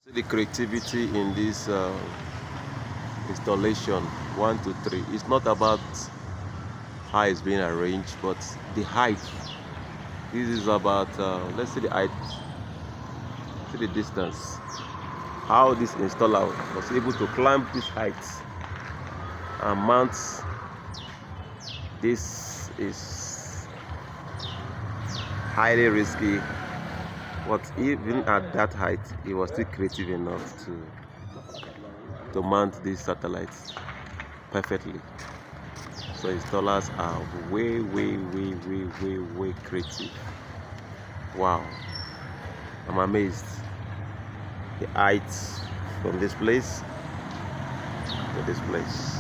See the creativity in this installation 1 to 3. It's not about how it's being arranged, but the height. This is about let's see the height, see the distance. How this installer was able to climb this height and mount this is highly risky, but even at that height he was still creative enough to mount these satellites perfectly. So installers are way creative. Wow, I'm amazed. The height from this place to this place.